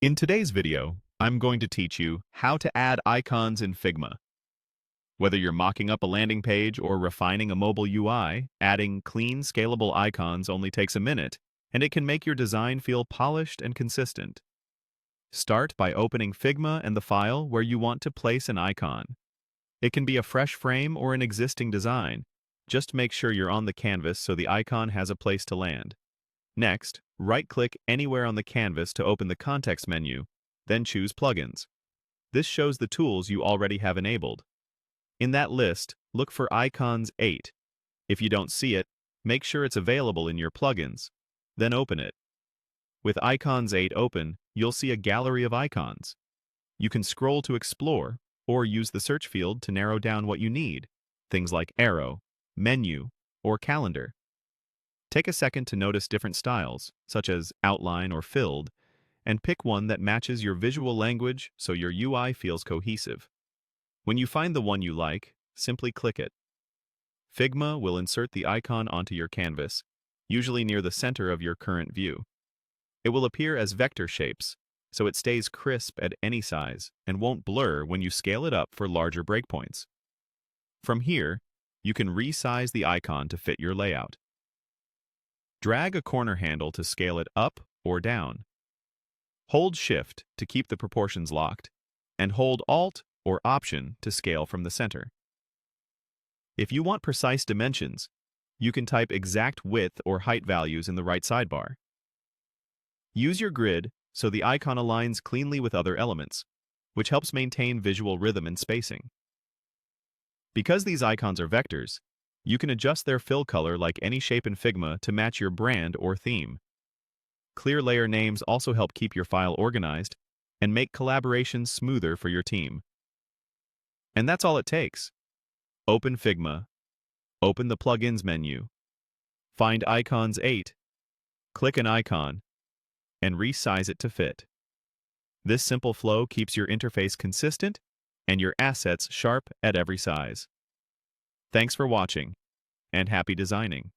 In today's video, I'm going to teach you how to add icons in Figma. Whether you're mocking up a landing page or refining a mobile UI, adding clean, scalable icons only takes a minute, and it can make your design feel polished and consistent. Start by opening Figma and the file where you want to place an icon. It can be a fresh frame or an existing design. Just make sure you're on the canvas so the icon has a place to land. Next, right-click anywhere on the canvas to open the context menu, then choose Plugins. This shows the tools you already have enabled. In that list, look for Icons 8. If you don't see it, make sure it's available in your plugins. Then open it. With Icons 8 open, you'll see a gallery of icons. You can scroll to explore, or use the search field to narrow down what you need, things like arrow, menu, or calendar. Take a second to notice different styles, such as outline or filled, and pick one that matches your visual language so your UI feels cohesive. When you find the one you like, simply click it. Figma will insert the icon onto your canvas, usually near the center of your current view. It will appear as vector shapes, so it stays crisp at any size and won't blur when you scale it up for larger breakpoints. From here, you can resize the icon to fit your layout. Drag a corner handle to scale it up or down. Hold Shift to keep the proportions locked, and hold Alt or Option to scale from the center. If you want precise dimensions, you can type exact width or height values in the right sidebar. Use your grid so the icon aligns cleanly with other elements, which helps maintain visual rhythm and spacing. Because these icons are vectors, you can adjust their fill color like any shape in Figma to match your brand or theme. Clear layer names also help keep your file organized and make collaborations smoother for your team. And that's all it takes. Open Figma, open the Plugins menu, find Icons 8, click an icon, and resize it to fit. This simple flow keeps your interface consistent and your assets sharp at every size. Thanks for watching, and happy designing.